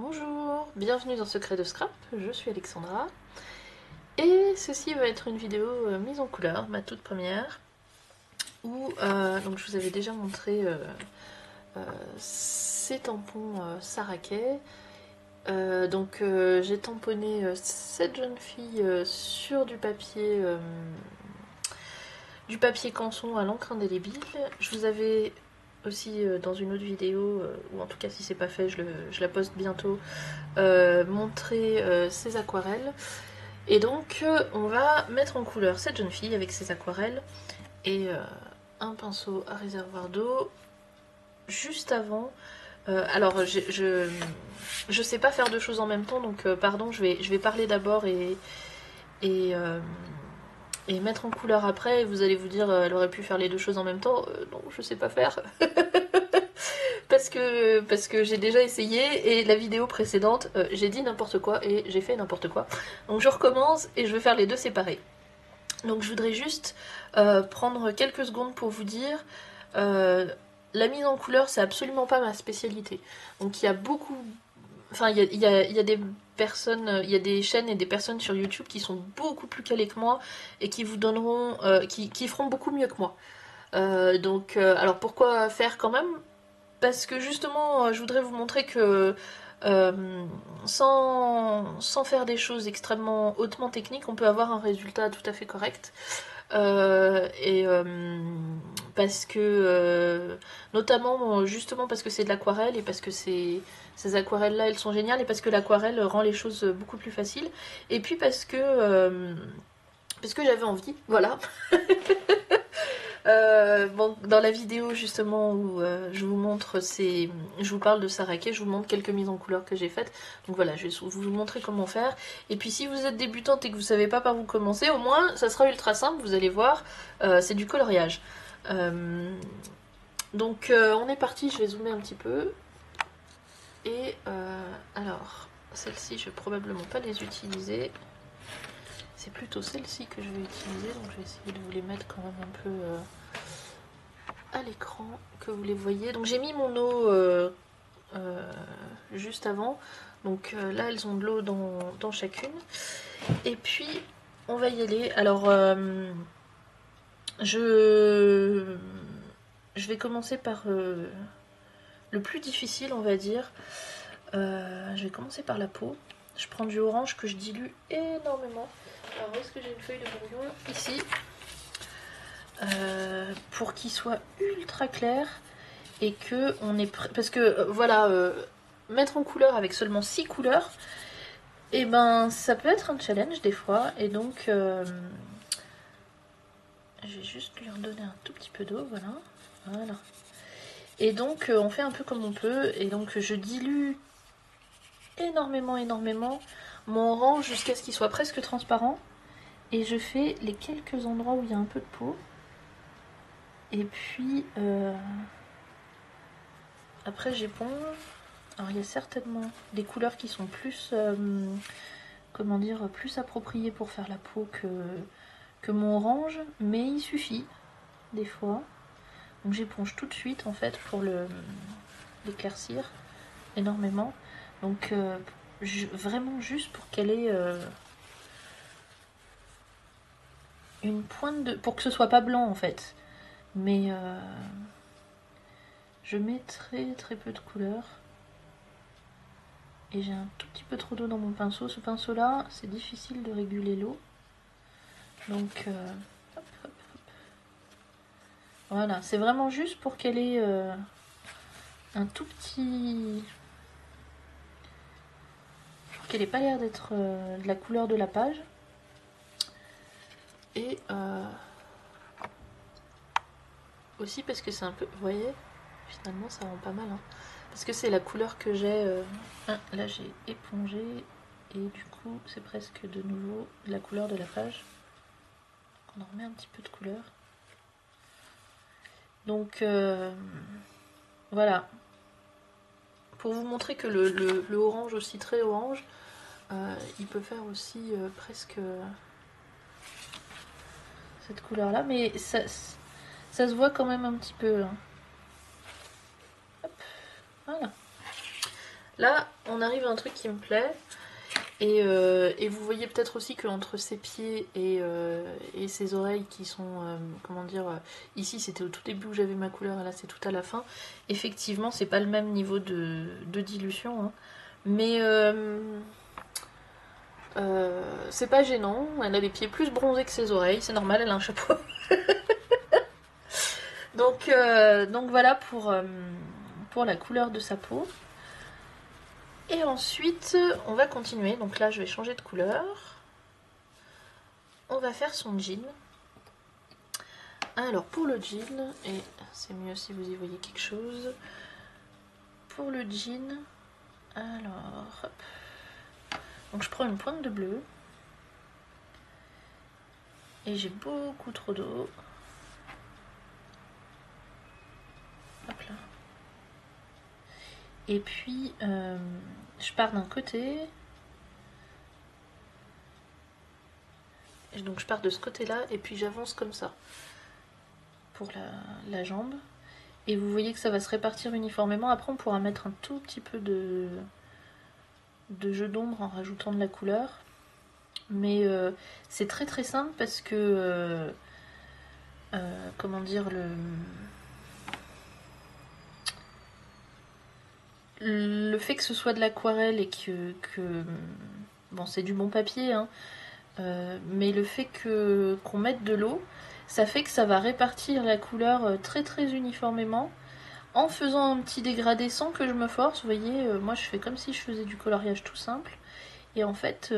Bonjour, bienvenue dans Secret de Scrap, je suis Alexandra et ceci va être une vidéo mise en couleur, ma toute première, où donc je vous avais déjà montré ces tampons Saraquet. J'ai tamponné cette jeune fille sur du papier canson à l'encre indélébile. Je vous avais aussi dans une autre vidéo, ou en tout cas si c'est pas fait, je la poste bientôt, montrer ses aquarelles. Et donc on va mettre en couleur cette jeune fille avec ses aquarelles et un pinceau à réservoir d'eau. Juste avant, alors je sais pas faire deux choses en même temps, donc pardon, je vais parler d'abord et, euh, et mettre en couleur après, et vous allez vous dire elle aurait pu faire les deux choses en même temps. Non, je sais pas faire. parce que j'ai déjà essayé, et la vidéo précédente, j'ai dit n'importe quoi et j'ai fait n'importe quoi. Donc je recommence et je vais faire les deux séparés. Donc je voudrais juste prendre quelques secondes pour vous dire, la mise en couleur c'est absolument pas ma spécialité. Donc il y a beaucoup, enfin il y a des personnes, il y a des chaînes et des personnes sur YouTube qui sont beaucoup plus calées que moi et qui vous donneront, qui feront beaucoup mieux que moi. Alors pourquoi faire quand même? Parce que justement, je voudrais vous montrer que sans faire des choses extrêmement hautement techniques, on peut avoir un résultat tout à fait correct. Et parce que, notamment, justement parce que c'est de l'aquarelle et parce que ces aquarelles-là, elles sont géniales, et parce que l'aquarelle rend les choses beaucoup plus faciles. Et puis parce que j'avais envie, voilà. Bon, dans la vidéo justement où je vous montre je vous parle de Saraquet, je vous montre quelques mises en couleur que j'ai faites. Donc voilà, je vais vous montrer comment faire. Et puis si vous êtes débutante et que vous savez pas par où commencer, au moins ça sera ultra simple, vous allez voir, c'est du coloriage. On est parti, je vais zoomer un petit peu. Et alors, celles-ci je vais probablement pas les utiliser. C'est plutôt celle-ci que je vais utiliser, donc je vais essayer de vous les mettre quand même un peu à l'écran, que vous les voyez. Donc j'ai mis mon eau juste avant. Donc là elles ont de l'eau dans chacune. Et puis on va y aller. Alors je vais commencer par le plus difficile, on va dire. Je vais commencer par la peau. Je prends du orange que je dilue énormément. Alors où est-ce que j'ai une feuille de brouillon? Ici. Pour qu'il soit ultra clair et que on est prêt. Parce que voilà, mettre en couleur avec seulement 6 couleurs, et ben ça peut être un challenge des fois. Et donc je vais juste lui redonner un tout petit peu d'eau, voilà. Et donc on fait un peu comme on peut, et donc je dilue énormément mon orange jusqu'à ce qu'il soit presque transparent, et je fais les quelques endroits où il y a un peu de peau. Et puis après j'éponge. Alors il y a certainement des couleurs qui sont plus, comment dire, plus appropriées pour faire la peau que mon orange, mais il suffit des fois. Donc j'éponge tout de suite en fait pour l'éclaircir énormément. Donc vraiment juste pour qu'elle ait une pointe de... pour que ce soit pas blanc en fait. Mais je mets très peu de couleur. Et j'ai un tout petit peu trop d'eau dans mon pinceau. Ce pinceau là, c'est difficile de réguler l'eau. Donc hop, hop. Voilà, c'est vraiment juste pour qu'elle ait un tout petit... pour qu'elle ait pas l'air d'être de la couleur de la page. Et aussi parce que c'est un peu... Vous voyez, finalement ça rend pas mal. Hein. Parce que c'est la couleur que j'ai... là j'ai épongé, et du coup c'est presque de nouveau la couleur de la page. On en remet un petit peu de couleur. Donc voilà. Pour vous montrer que le orange aussi très orange, il peut faire aussi presque cette couleur là, mais ça se voit quand même un petit peu. Hein. Hop, voilà. Là, on arrive à un truc qui me plaît. Et vous voyez peut-être aussi qu'entre ses pieds et ses oreilles qui sont, comment dire, ici c'était au tout début où j'avais ma couleur et là c'est tout à la fin. Effectivement, c'est pas le même niveau de dilution, hein. Mais c'est pas gênant. Elle a les pieds plus bronzés que ses oreilles, c'est normal, elle a un chapeau. Donc voilà pour la couleur de sa peau. Et ensuite, on va continuer. Donc là, je vais changer de couleur. On va faire son jean. Alors, pour le jean, et c'est mieux si vous y voyez quelque chose. Pour le jean, alors, hop. Donc je prends une pointe de bleu. Et j'ai beaucoup trop d'eau. Hop là. Et puis, je pars d'un côté. Et donc je pars de ce côté-là et puis j'avance comme ça. Pour la jambe. Et vous voyez que ça va se répartir uniformément. Après, on pourra mettre un tout petit peu de jeu d'ombre en rajoutant de la couleur. Mais c'est très très simple parce que... comment dire, le fait que ce soit de l'aquarelle et que bon, c'est du bon papier, hein, mais le fait qu'on mette de l'eau, ça fait que ça va répartir la couleur très très uniformément en faisant un petit dégradé sans que je me force. Vous voyez, moi je fais comme si je faisais du coloriage tout simple et en fait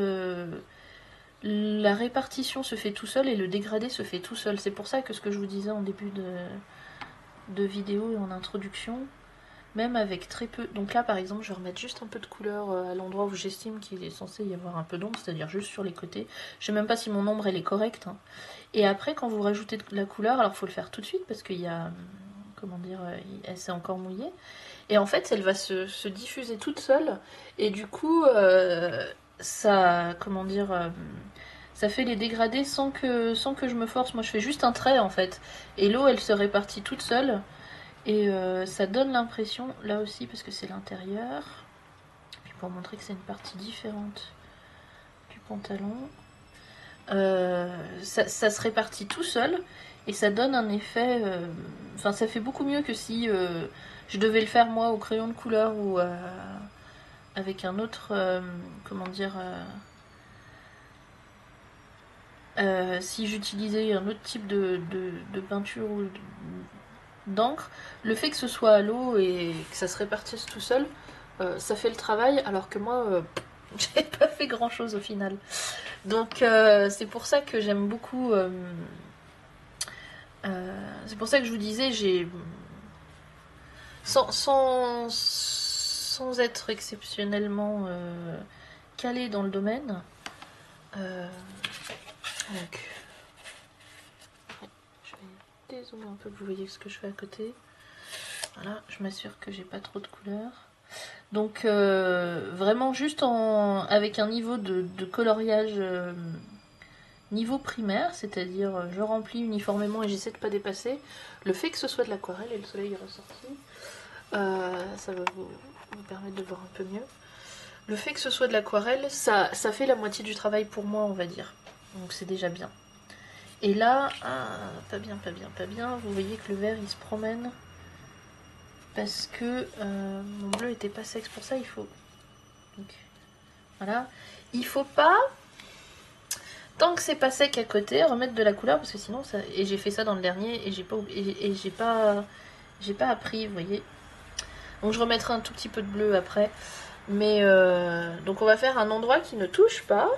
la répartition se fait tout seul et le dégradé se fait tout seul. C'est pour ça que ce que je vous disais en début de vidéo et en introduction, même avec très peu... Donc là par exemple je vais remettre juste un peu de couleur à l'endroit où j'estime qu'il est censé y avoir un peu d'ombre, c'est-à-dire juste sur les côtés. Je sais même pas si mon ombre elle est correcte, hein. Et après quand vous rajoutez de la couleur, alors faut le faire tout de suite parce qu'il y a... Comment dire, elle s'est encore mouillée. Et en fait elle va se diffuser toute seule et du coup ça... Comment dire... ça fait les dégradés sans que je me force. Moi je fais juste un trait en fait. Et l'eau elle se répartit toute seule. Et ça donne l'impression, là aussi parce que c'est l'intérieur, puis pour montrer que c'est une partie différente du pantalon, ça se répartit tout seul et ça donne un effet, enfin ça fait beaucoup mieux que si je devais le faire moi au crayon de couleur ou avec un autre, comment dire, si j'utilisais un autre type de peinture ou d'encre. Le fait que ce soit à l'eau et que ça se répartisse tout seul, ça fait le travail, alors que moi, j'ai pas fait grand chose au final. Donc c'est pour ça que j'aime beaucoup. C'est pour ça que je vous disais, j'ai sans être exceptionnellement calée dans le domaine. Donc, je vais dézoomer un peu que vous voyez ce que je fais à côté. Voilà, je m'assure que j'ai pas trop de couleurs. Donc vraiment juste avec un niveau de coloriage niveau primaire, c'est-à-dire je remplis uniformément et j'essaie de pas dépasser. Le fait que ce soit de l'aquarelle et le soleil est ressorti, ça va vous permettre de voir un peu mieux. Le fait que ce soit de l'aquarelle, ça fait la moitié du travail pour moi, on va dire. Donc c'est déjà bien. Et là, pas bien, pas bien, pas bien. Vous voyez que le vert il se promène. Parce que mon bleu était pas sec, pour ça il faut... Donc, voilà. Il faut pas, tant que c'est pas sec à côté, remettre de la couleur parce que sinon ça... Et j'ai fait ça dans le dernier et j'ai pas appris, vous voyez. Donc je remettrai un tout petit peu de bleu après. Mais donc on va faire un endroit qui ne touche pas.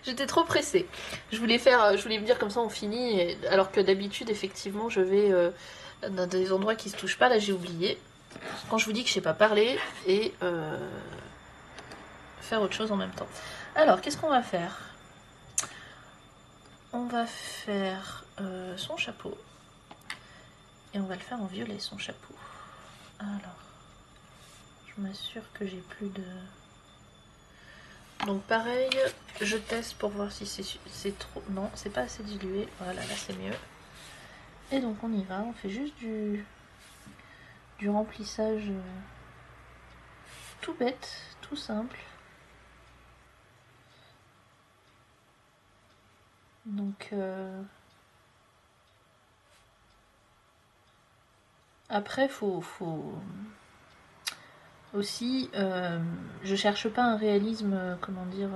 J'étais trop pressée. Je voulais me dire comme ça on finit, alors que d'habitude effectivement je vais dans des endroits qui se touchent pas. Là j'ai oublié. Quand je vous dis que je sais pas parler et faire autre chose en même temps. Alors qu'est-ce qu'on va faire? On va faire son chapeau. Et on va le faire en violet son chapeau. Alors, je m'assure que j'ai plus de... Donc pareil, je teste pour voir si c'est trop... Non, c'est pas assez dilué. Voilà, là c'est mieux. Et donc on y va, on fait juste du remplissage tout bête, tout simple. Donc après faut aussi je cherche pas un réalisme comment dire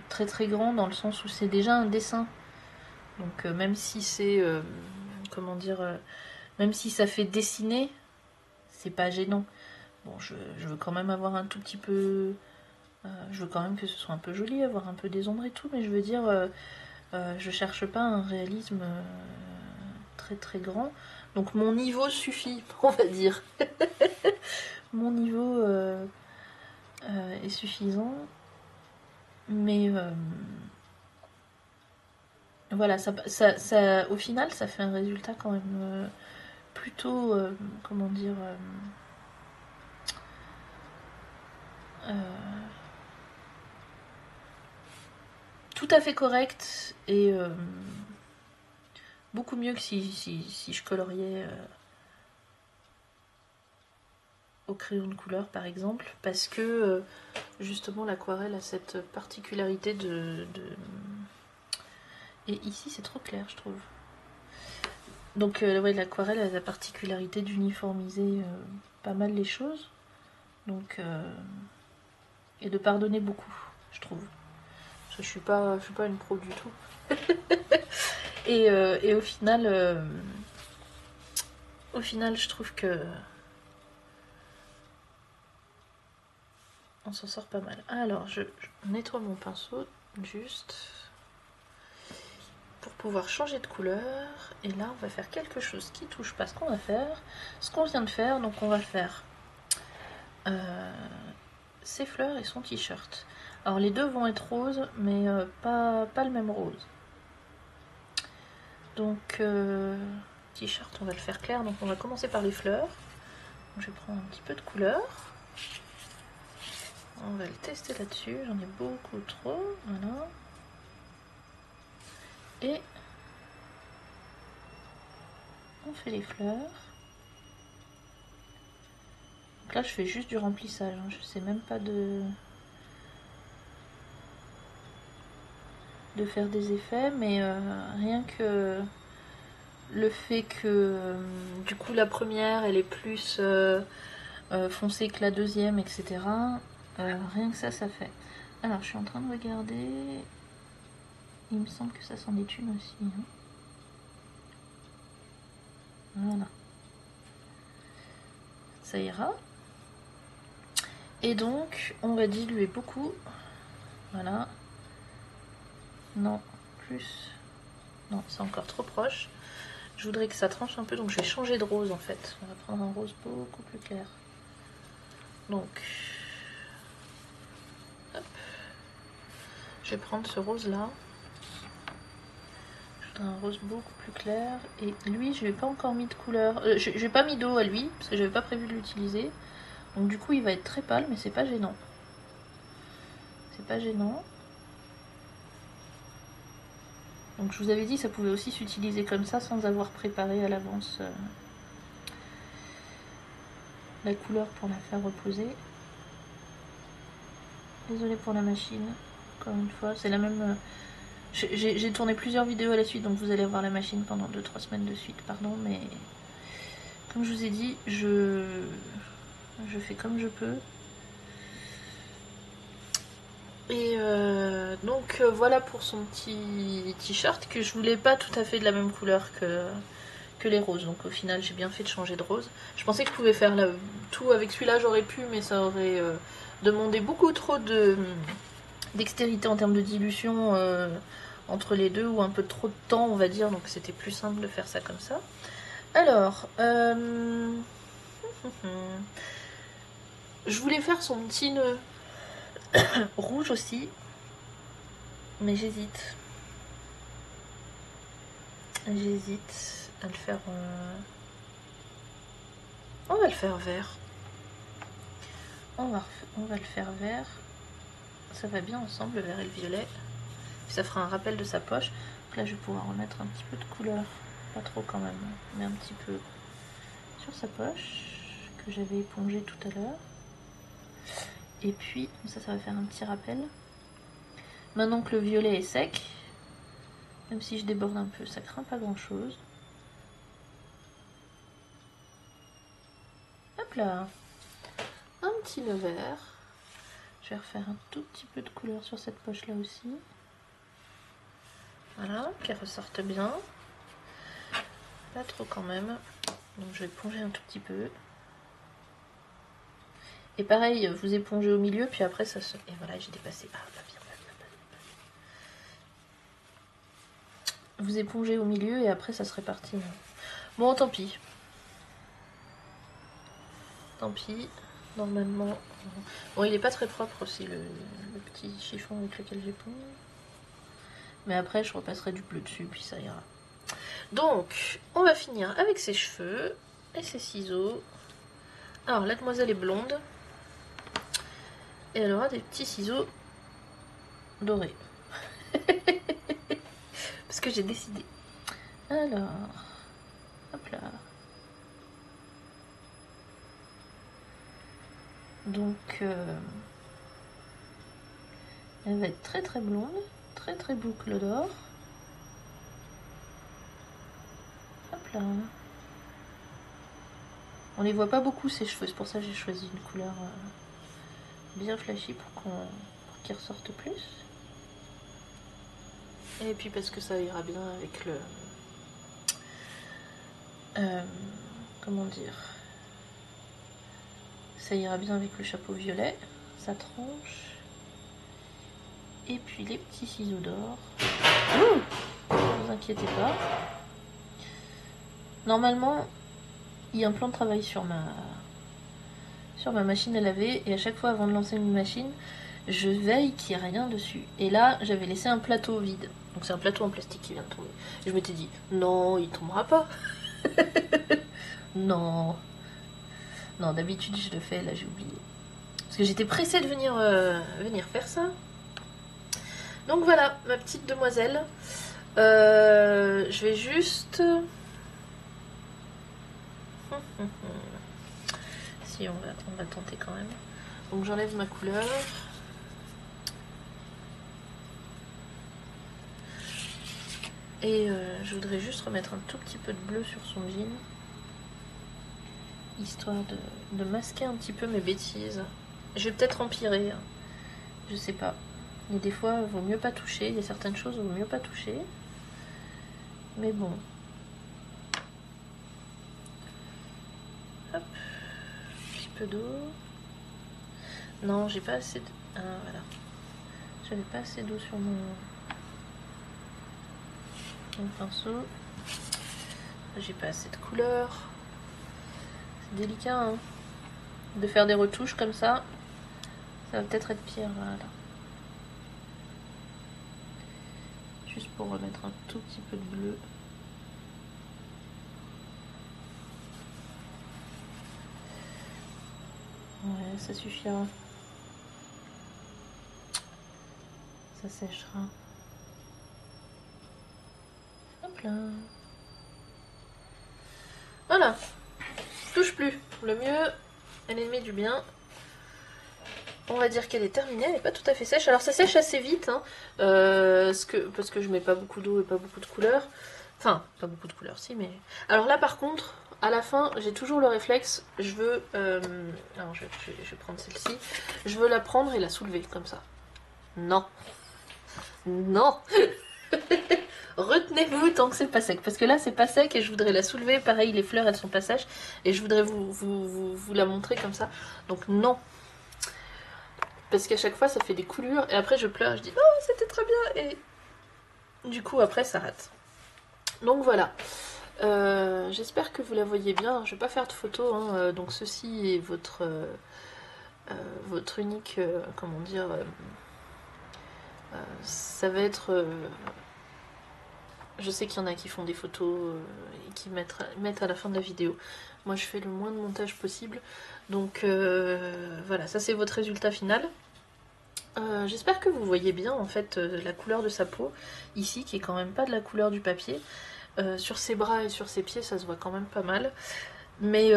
très très grand, dans le sens où c'est déjà un dessin. Donc même si c'est comment dire même si ça fait dessiner, c'est pas gênant. Bon, je veux quand même avoir un tout petit peu je veux quand même que ce soit un peu joli, avoir un peu des ombres et tout, mais je veux dire je cherche pas un réalisme très très grand. Donc mon niveau suffit, on va dire. Mon niveau est suffisant. Mais voilà, au final, ça fait un résultat quand même plutôt, comment dire, tout à fait correct et beaucoup mieux que si je coloriais au crayon de couleur par exemple, parce que justement l'aquarelle a cette particularité de... Et ici c'est trop clair je trouve. Donc ouais, l'aquarelle a la particularité d'uniformiser pas mal les choses. Donc et de pardonner beaucoup, je trouve. Parce que je suis pas une pro du tout. et au final, je trouve que on s'en sort pas mal. Alors, je nettoie mon pinceau juste pour pouvoir changer de couleur. Et là, on va faire quelque chose qui touche pas ce qu'on va faire, ce qu'on vient de faire. Donc, on va faire ses fleurs et son t-shirt. Alors, les deux vont être roses, mais pas le même rose. Donc, t-shirt, on va le faire clair. Donc, on va commencer par les fleurs. Donc, je vais prendre un petit peu de couleur. On va le tester là-dessus. J'en ai beaucoup trop. Voilà. Et on fait les fleurs. Donc là, je fais juste du remplissage. Hein. Je sais même pas de faire des effets, mais rien que le fait que du coup la première elle est plus foncée que la deuxième, etc. Rien que ça fait. Alors, je suis en train de regarder. Il me semble que ça s'en est une aussi. Hein. Voilà. Ça ira. Et donc, on va diluer beaucoup. Voilà. Non, plus. Non, c'est encore trop proche. Je voudrais que ça tranche un peu, donc je vais changer de rose en fait. On va prendre un rose beaucoup plus clair. Donc, hop. Je vais prendre ce rose là. Je voudrais un rose beaucoup plus clair. Et lui, je n'ai pas encore mis de couleur. Je n'ai pas mis d'eau à lui, parce que j'avais pas prévu de l'utiliser. Donc du coup, il va être très pâle, mais c'est pas gênant. C'est pas gênant. Donc je vous avais dit, ça pouvait aussi s'utiliser comme ça, sans avoir préparé à l'avance la couleur pour la faire reposer. Désolée pour la machine, encore une fois, c'est la même... J'ai tourné plusieurs vidéos à la suite, donc vous allez voir la machine pendant 2-3 semaines de suite, pardon, mais... Comme je vous ai dit, je fais comme je peux. Et donc voilà pour son petit t-shirt, que je voulais pas tout à fait de la même couleur que les roses. Donc au final, j'ai bien fait de changer de rose. Je pensais que je pouvais faire tout avec celui-là, j'aurais pu, mais ça aurait demandé beaucoup trop dextérité en termes de dilution entre les deux, ou un peu trop de temps, on va dire. Donc c'était plus simple de faire ça comme ça. Alors, je voulais faire son petit nœud rouge aussi, mais j'hésite. J'hésite à le faire... On va le faire vert. On va le faire vert. Ça va bien ensemble, le vert et le violet. Ça fera un rappel de sa poche. Donc là, je vais pouvoir remettre un petit peu de couleur. Pas trop quand même, mais un petit peu sur sa poche. que j'avais épongé tout à l'heure. Et puis, ça va faire un petit rappel. Maintenant que le violet est sec, même si je déborde un peu, ça craint pas grand chose. Hop là, un petit nœud vert. Je vais refaire un tout petit peu de couleur sur cette poche là aussi. Voilà, qu'elle ressorte bien. Pas trop quand même. Donc je vais éponger un tout petit peu. Et pareil, vous épongez au milieu, puis après ça se... Et voilà, j'ai dépassé. Ah, pas bien. Vous épongez au milieu et après ça se répartit. Bon, tant pis. Tant pis. Normalement... Bon, il est pas très propre aussi, le petit chiffon avec lequel j'éponge. Mais après, je repasserai du bleu dessus, puis ça ira. Donc, on va finir avec ses cheveux et ses ciseaux. Alors, la demoiselle est blonde. Et elle aura des petits ciseaux dorés. Parce que j'ai décidé. Alors, hop là. Donc, elle va être très très blonde, très très boucle d'or. Hop là. On les voit pas beaucoup ces cheveux, c'est pour ça que j'ai choisi une couleur bien flashy pour qu'ils ressortent plus. Et puis parce que ça ira bien avec le... comment dire, ça ira bien avec le chapeau violet, sa tranche. Et puis les petits ciseaux d'or. Ne vous inquiétez pas. Normalement, il y a un plan de travail sur ma machine à laver. Et à chaque fois avant de lancer une machine, je veille qu'il n'y ait rien dessus. Et là, j'avais laissé un plateau vide. Donc c'est un plateau en plastique qui vient de tomber. Et je m'étais dit, non, il tombera pas. Non. Non, d'habitude je le fais, là j'ai oublié. Parce que j'étais pressée de venir faire ça. Donc voilà, ma petite demoiselle. Je vais juste... Si, on va tenter quand même. Donc j'enlève ma couleur. Et je voudrais juste remettre un tout petit peu de bleu sur son jean. Histoire de masquer un petit peu mes bêtises. Je vais peut-être empirer. Hein. Je sais pas. Mais des fois, il vaut mieux pas toucher. Il y a certaines choses, il vaut mieux pas toucher. Mais bon. Hop. Un petit peu d'eau. Non, j'ai pas assez de... Ah, voilà. J'avais pas assez d'eau sur mon pinceau. J'ai pas assez de couleur. C'est délicat, hein. De faire des retouches comme ça. Ça va peut-être être pire, voilà. Juste pour remettre un tout petit peu de bleu. Ouais, ça suffira. Ça séchera. Hop là. Voilà. Touche plus. Le mieux est l'ennemi du bien. On va dire qu'elle est terminée, elle n'est pas tout à fait sèche. Alors ça sèche assez vite, hein, parce que je mets pas beaucoup d'eau et pas beaucoup de couleur. Enfin, pas beaucoup de couleur, si, mais... Alors là, par contre, à la fin, j'ai toujours le réflexe, je veux... Alors, je vais prendre celle-ci. Je veux la prendre et la soulever, comme ça. Non. Non. Retenez-vous tant que c'est pas sec. Parce que là, c'est pas sec et je voudrais la soulever. Pareil, les fleurs, elles sont pas sèches. Et je voudrais vous la montrer comme ça. Donc, non. Parce qu'à chaque fois, ça fait des coulures. Et après, je pleure. Je dis, oh, c'était très bien. Et du coup, après, ça rate. Donc, voilà. J'espère que vous la voyez bien. Je vais pas faire de photos. Hein. Donc, ceci est votre unique... comment dire... ça va être... je sais qu'il y en a qui font des photos et qui mettent à la fin de la vidéo. Moi, je fais le moins de montage possible. Donc, voilà, ça c'est votre résultat final. J'espère que vous voyez bien, en fait, la couleur de sa peau, ici, qui est quand même pas de la couleur du papier. Sur ses bras et sur ses pieds, ça se voit quand même pas mal. Mais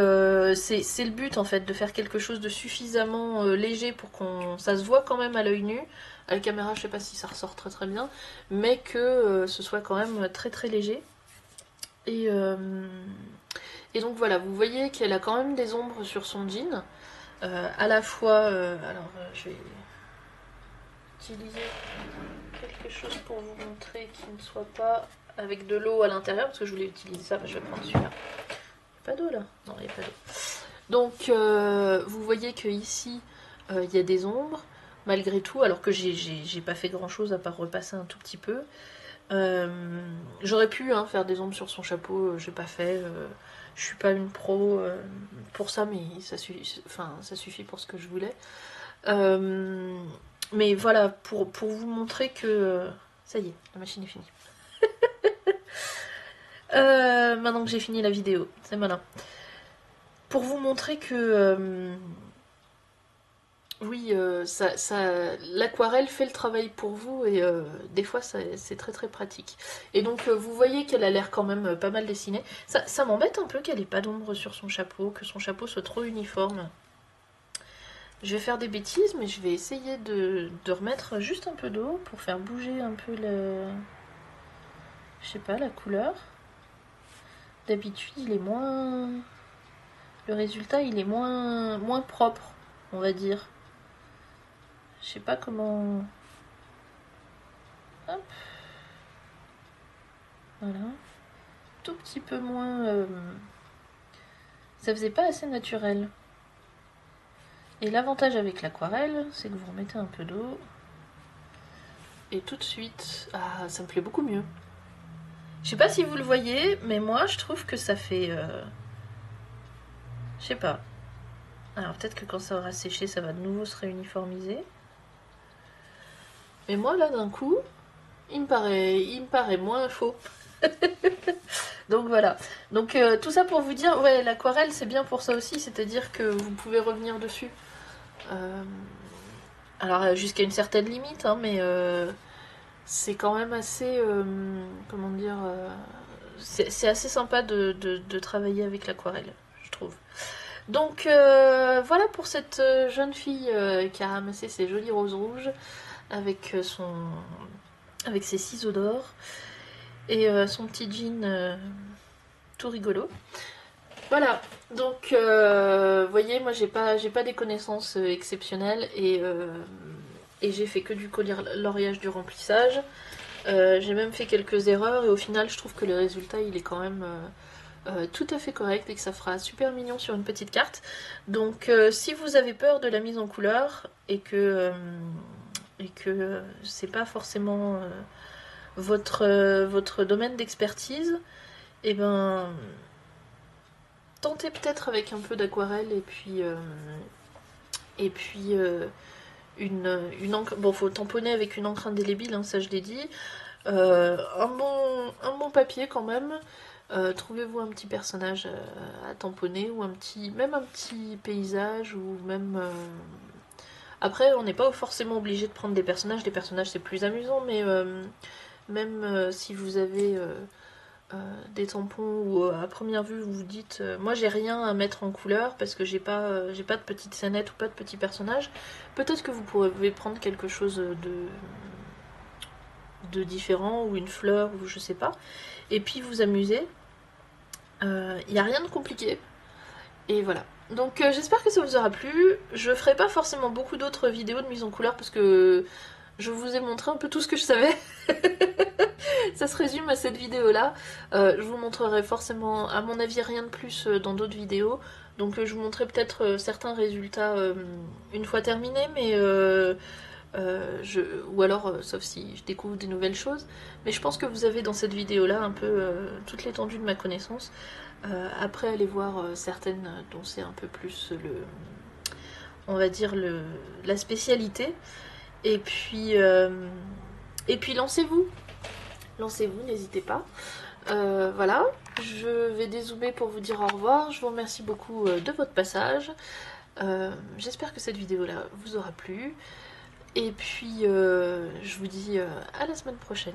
c'est le but en fait, de faire quelque chose de suffisamment léger pour qu'on ça se voit quand même à l'œil nu. À la caméra, je sais pas si ça ressort très très bien, mais que ce soit quand même très très léger. Et, et donc voilà, vous voyez qu'elle a quand même des ombres sur son jean. À la fois, je vais utiliser quelque chose pour vous montrer qui ne soit pas avec de l'eau à l'intérieur, parce que je voulais utiliser ça, je vais prendre celui-là. Pas d'eau là? Non, il n'y a pas d'eau. Donc vous voyez que ici il y a des ombres, malgré tout, alors que j'ai pas fait grand chose à part repasser un tout petit peu. J'aurais pu faire des ombres sur son chapeau, j'ai pas fait. Je suis pas une pro pour ça, mais ça suffit pour ce que je voulais. Mais voilà, pour vous montrer que... ça y est, la machine est finie. Maintenant que j'ai fini la vidéo, c'est malin. Pour vous montrer que... oui, l'aquarelle fait le travail pour vous et des fois c'est très très pratique. Et donc vous voyez qu'elle a l'air quand même pas mal dessinée. Ça m'embête un peu qu'elle ait pas d'ombre sur son chapeau, que son chapeau soit trop uniforme. Je vais faire des bêtises, mais je vais essayer de remettre juste un peu d'eau pour faire bouger un peu je sais pas, la couleur. D'habitude il est moins... le résultat il est moins propre, on va dire. Je sais pas comment... Hop. Voilà. Tout petit peu moins... ça faisait pas assez naturel. Et l'avantage avec l'aquarelle, c'est que vous remettez un peu d'eau. Et tout de suite... ah, ça me plaît beaucoup mieux. Je sais pas si vous le voyez, mais moi je trouve que ça fait... je sais pas. Alors peut-être que quand ça aura séché, ça va de nouveau se réuniformiser. Mais moi là d'un coup, il me paraît moins faux. Donc voilà. Donc tout ça pour vous dire, ouais, l'aquarelle c'est bien pour ça aussi, c'est-à-dire que vous pouvez revenir dessus. Alors jusqu'à une certaine limite, mais c'est quand même assez, comment dire, c'est assez sympa de travailler avec l'aquarelle, je trouve. Donc voilà pour cette jeune fille qui a ramassé ses jolies roses rouges avec avec ses ciseaux d'or et son petit jean tout rigolo. Voilà, donc vous voyez, moi j'ai pas des connaissances exceptionnelles et j'ai fait que du coloriage du remplissage. J'ai même fait quelques erreurs et au final je trouve que le résultat il est quand même tout à fait correct et que ça fera super mignon sur une petite carte. Donc si vous avez peur de la mise en couleur et que c'est pas forcément votre domaine d'expertise, et ben tentez peut-être avec un peu d'aquarelle et puis une encre. Bon, faut tamponner avec une encre indélébile, ça je l'ai dit. Un bon papier quand même. Trouvez-vous un petit personnage à tamponner ou même un petit paysage ou même. Après, on n'est pas forcément obligé de prendre des personnages. Les personnages c'est plus amusant, mais même si vous avez des tampons où à première vue vous vous dites moi j'ai rien à mettre en couleur parce que j'ai pas de petite scénette ou pas de petit personnage, peut-être que vous pouvez prendre quelque chose de différent ou une fleur ou je sais pas et puis vous amuser. Il n'y a rien de compliqué et voilà. Donc j'espère que ça vous aura plu. Je ferai pas forcément beaucoup d'autres vidéos de mise en couleur parce que je vous ai montré un peu tout ce que je savais. Ça se résume à cette vidéo là. Je vous montrerai forcément à mon avis rien de plus dans d'autres vidéos. Donc je vous montrerai peut-être certains résultats une fois terminés, mais ou alors sauf si je découvre des nouvelles choses. Mais je pense que vous avez dans cette vidéo là un peu toute l'étendue de ma connaissance. Après allez voir certaines dont c'est un peu plus on va dire la spécialité. Et puis lancez-vous. Lancez-vous, n'hésitez pas. Voilà, je vais dézoomer pour vous dire au revoir. Je vous remercie beaucoup de votre passage. J'espère que cette vidéo-là vous aura plu. Et puis, je vous dis à la semaine prochaine.